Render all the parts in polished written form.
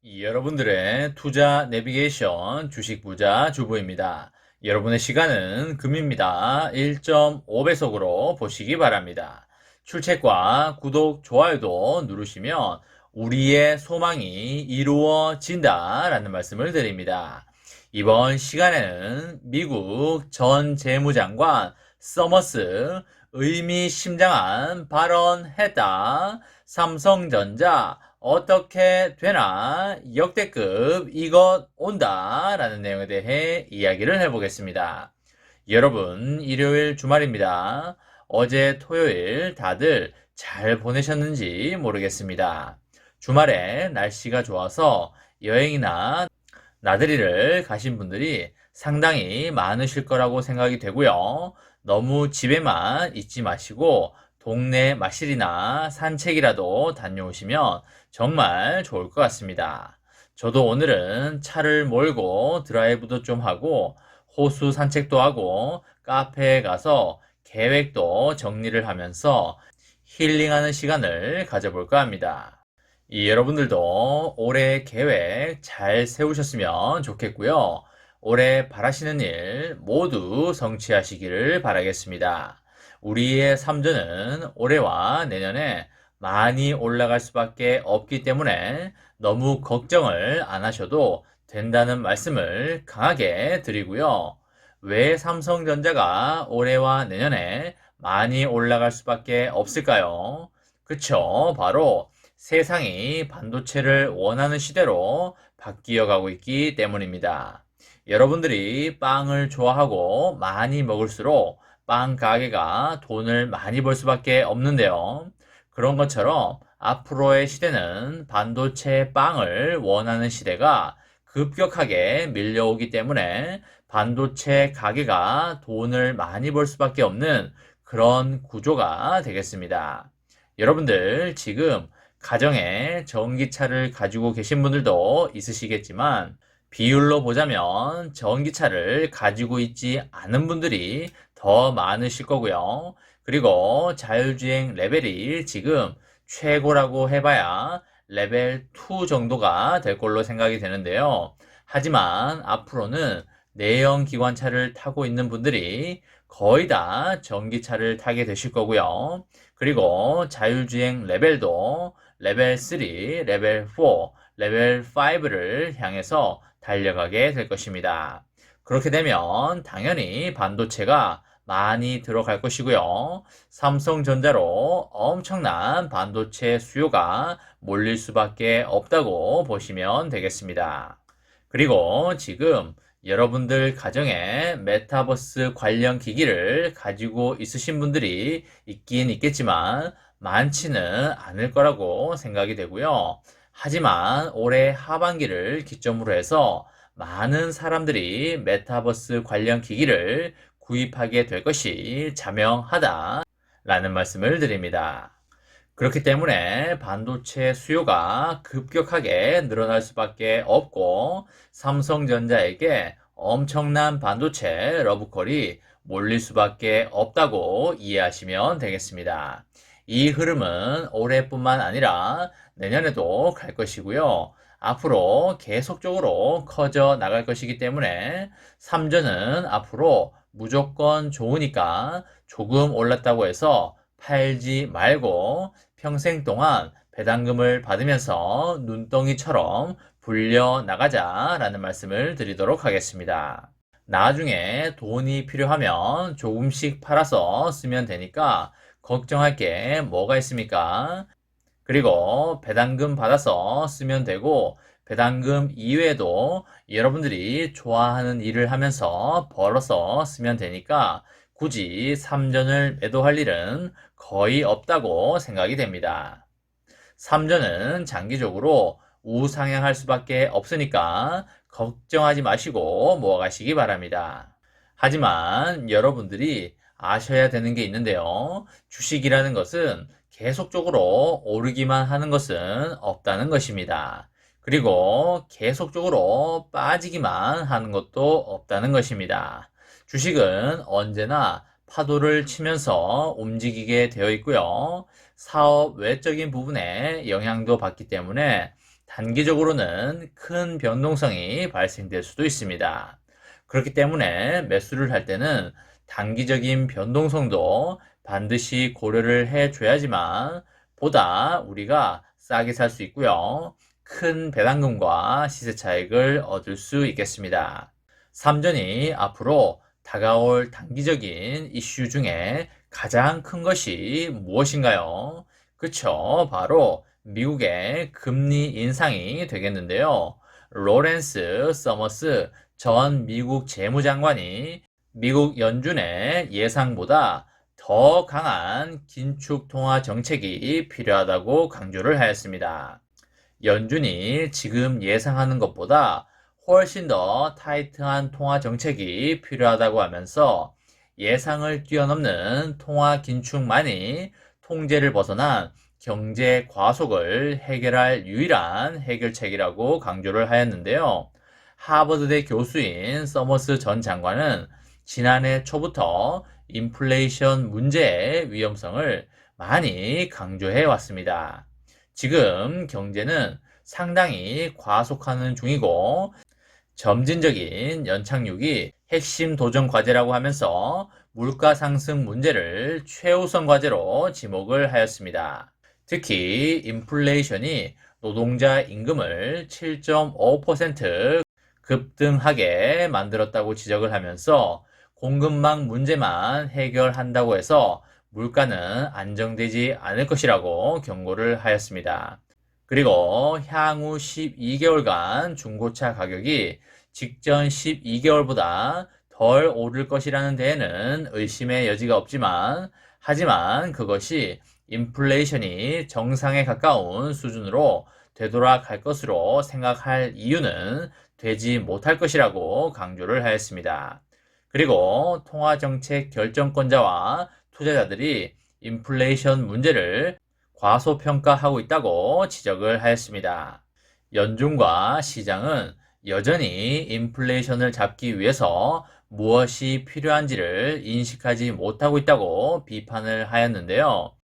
여러분들의 투자 내비게이션 주식 부자 주부입니다. 여러분의 시간은 금입니다. 1.5배속으로 보시기 바랍니다. 출첵과 구독, 좋아요도 누르시면 우리의 소망이 이루어진다 라는 말씀을 드립니다. 이번 시간에는 미국 전 재무장관 서머스 의미심장한 발언했다. 삼성전자 어떻게 되나 역대급 이것 온다 라는 내용에 대해 이야기를 해보겠습니다. 여러분, 일요일 주말입니다. 어제 토요일 다들 잘 보내셨는지 모르겠습니다. 주말에 날씨가 좋아서 여행이나 나들이를 가신 분들이 상당히 많으실 거라고 생각이 되고요. 너무 집에만 있지 마시고 동네 마실이나 산책이라도 다녀오시면 정말 좋을 것 같습니다. 저도 오늘은 차를 몰고 드라이브도 좀 하고 호수 산책도 하고 카페에 가서 계획도 정리를 하면서 힐링하는 시간을 가져볼까 합니다. 여러분들도 올해 계획 잘 세우셨으면 좋겠고요. 올해 바라시는 일 모두 성취하시기를 바라겠습니다. 우리의 삼전은 올해와 내년에 많이 올라갈 수밖에 없기 때문에 너무 걱정을 안 하셔도 된다는 말씀을 강하게 드리고요. 왜 삼성전자가 올해와 내년에 많이 올라갈 수밖에 없을까요? 그쵸, 바로 세상이 반도체를 원하는 시대로 바뀌어 가고 있기 때문입니다. 여러분들이 빵을 좋아하고 많이 먹을수록 빵 가게가 돈을 많이 벌 수밖에 없는데요. 그런 것처럼 앞으로의 시대는 반도체 빵을 원하는 시대가 급격하게 밀려오기 때문에 반도체 가게가 돈을 많이 벌 수밖에 없는 그런 구조가 되겠습니다. 여러분들 지금 가정에 전기차를 가지고 계신 분들도 있으시겠지만 비율로 보자면 전기차를 가지고 있지 않은 분들이 더 많으실 거고요. 그리고 자율주행 레벨이 지금 최고라고 해봐야 레벨 2 정도가 될 걸로 생각이 되는데요. 하지만 앞으로는 내연기관차를 타고 있는 분들이 거의 다 전기차를 타게 되실 거고요. 그리고 자율주행 레벨도 레벨 3, 레벨 4, 레벨 5를 향해서 달려가게 될 것입니다. 그렇게 되면 당연히 반도체가 많이 들어갈 것이고요. 삼성전자로 엄청난 반도체 수요가 몰릴 수밖에 없다고 보시면 되겠습니다. 그리고 지금 여러분들 가정에 메타버스 관련 기기를 가지고 있으신 분들이 있긴 있겠지만 많지는 않을 거라고 생각이 되고요. 하지만 올해 하반기를 기점으로 해서 많은 사람들이 메타버스 관련 기기를 구입하게 될 것이 자명하다라는 말씀을 드립니다. 그렇기 때문에 반도체 수요가 급격하게 늘어날 수밖에 없고 삼성전자에게 엄청난 반도체 러브콜이 몰릴 수밖에 없다고 이해하시면 되겠습니다. 이 흐름은 올해뿐만 아니라 내년에도 갈 것이고요. 앞으로 계속적으로 커져 나갈 것이기 때문에 삼전은 앞으로 무조건 좋으니까 조금 올랐다고 해서 팔지 말고 평생 동안 배당금을 받으면서 눈덩이처럼 불려 나가자라는 말씀을 드리도록 하겠습니다. 나중에 돈이 필요하면 조금씩 팔아서 쓰면 되니까 걱정할 게 뭐가 있습니까? 그리고 배당금 받아서 쓰면 되고 배당금 이외에도 여러분들이 좋아하는 일을 하면서 벌어서 쓰면 되니까 굳이 삼전을 매도할 일은 거의 없다고 생각이 됩니다. 삼전은 장기적으로 우상향할 수밖에 없으니까 걱정하지 마시고 모아가시기 바랍니다. 하지만 여러분들이 아셔야 되는 게 있는데요. 주식이라는 것은 계속적으로 오르기만 하는 것은 없다는 것입니다. 그리고 계속적으로 빠지기만 하는 것도 없다는 것입니다. 주식은 언제나 파도를 치면서 움직이게 되어 있고요. 사업 외적인 부분에 영향도 받기 때문에 단기적으로는 큰 변동성이 발생될 수도 있습니다. 그렇기 때문에 매수를 할 때는 단기적인 변동성도 반드시 고려를 해줘야지만 보다 우리가 싸게 살 수 있고요. 큰 배당금과 시세 차익을 얻을 수 있겠습니다. 삼전이 앞으로 다가올 단기적인 이슈 중에 가장 큰 것이 무엇인가요? 그쵸, 바로 미국의 금리 인상이 되겠는데요. 로렌스 서머스 전 미국 재무장관이 미국 연준의 예상보다 더 강한 긴축 통화 정책이 필요하다고 강조를 하였습니다. 연준이 지금 예상하는 것보다 훨씬 더 타이트한 통화 정책이 필요하다고 하면서 예상을 뛰어넘는 통화 긴축만이 통제를 벗어난 경제 과속을 해결할 유일한 해결책이라고 강조를 하였는데요. 하버드대 교수인 서머스 전 장관은 지난해 초부터 인플레이션 문제의 위험성을 많이 강조해 왔습니다. 지금 경제는 상당히 과속하는 중이고 점진적인 연착륙이 핵심 도전 과제라고 하면서 물가 상승 문제를 최우선 과제로 지목을 하였습니다. 특히 인플레이션이 노동자 임금을 7.5% 급등하게 만들었다고 지적을 하면서 공급망 문제만 해결한다고 해서 물가는 안정되지 않을 것이라고 경고를 하였습니다. 그리고 향후 12개월간 중고차 가격이 직전 12개월보다 덜 오를 것이라는 데에는 의심의 여지가 없지만 하지만 그것이 인플레이션이 정상에 가까운 수준으로 되돌아갈 것으로 생각할 이유는 되지 못할 것이라고 강조를 하였습니다. 그리고 통화정책 결정권자와 투자자들이 인플레이션 문제를 과소평가하고 있다고 지적을 하였습니다. 연준과 시장은 여전히 인플레이션을 잡기 위해서 무엇이 필요한지를 인식하지 못하고 있다고 비판을 하였는데요.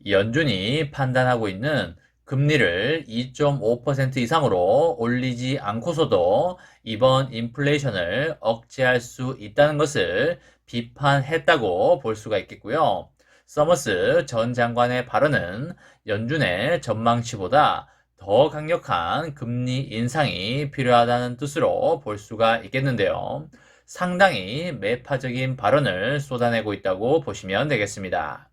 연준이 판단하고 있는 금리를 2.5% 이상으로 올리지 않고서도 이번 인플레이션을 억제할 수 있다는 것을 비판했다고 볼 수가 있겠고요. 서머스 전 장관의 발언은 연준의 전망치보다 더 강력한 금리 인상이 필요하다는 뜻으로 볼 수가 있겠는데요. 상당히 매파적인 발언을 쏟아내고 있다고 보시면 되겠습니다.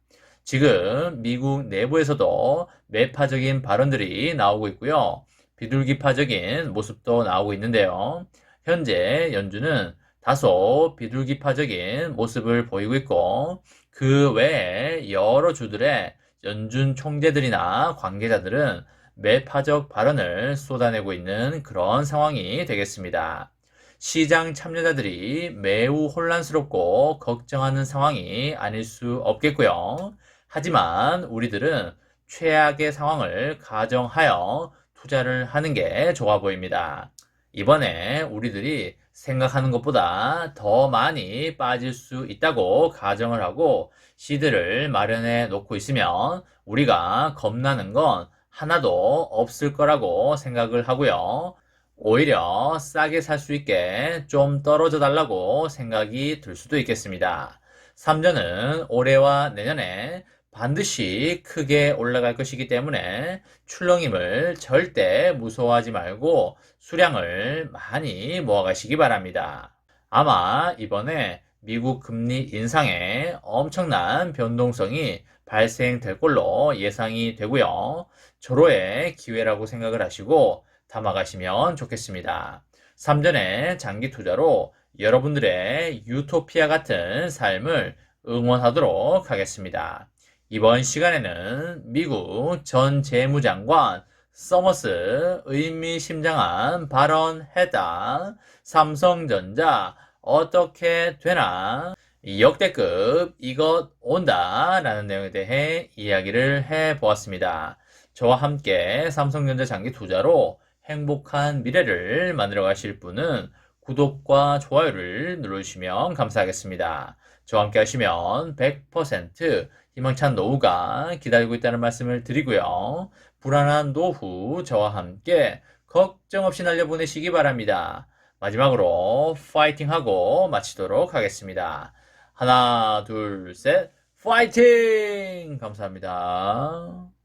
지금 미국 내부에서도 매파적인 발언들이 나오고 있고요. 비둘기파적인 모습도 나오고 있는데요. 현재 연준은 다소 비둘기파적인 모습을 보이고 있고 그 외에 여러 주들의 연준 총재들이나 관계자들은 매파적 발언을 쏟아내고 있는 그런 상황이 되겠습니다. 시장 참여자들이 매우 혼란스럽고 걱정하는 상황이 아닐 수 없겠고요. 하지만 우리들은 최악의 상황을 가정하여 투자를 하는 게 좋아 보입니다. 이번에 우리들이 생각하는 것보다 더 많이 빠질 수 있다고 가정을 하고 시드를 마련해 놓고 있으면 우리가 겁나는 건 하나도 없을 거라고 생각을 하고요. 오히려 싸게 살 수 있게 좀 떨어져 달라고 생각이 들 수도 있겠습니다. 삼전은 올해와 내년에 반드시 크게 올라갈 것이기 때문에 출렁임을 절대 무서워하지 말고 수량을 많이 모아가시기 바랍니다. 아마 이번에 미국 금리 인상에 엄청난 변동성이 발생될 걸로 예상이 되고요. 절호의 기회라고 생각을 하시고 담아가시면 좋겠습니다. 삼전의 장기 투자로 여러분들의 유토피아 같은 삶을 응원하도록 하겠습니다. 이번 시간에는 미국 전 재무장관 서머스 의미심장한 발언했다. 삼성전자 어떻게 되나? 역대급 이것 온다 라는 내용에 대해 이야기를 해보았습니다. 저와 함께 삼성전자 장기 투자로 행복한 미래를 만들어 가실 분은 구독과 좋아요를 눌러주시면 감사하겠습니다. 저와 함께 하시면 100% 희망찬 노후가 기다리고 있다는 말씀을 드리고요. 불안한 노후 저와 함께 걱정 없이 날려보내시기 바랍니다. 마지막으로 파이팅하고 마치도록 하겠습니다. 하나, 둘, 셋, 파이팅! 감사합니다.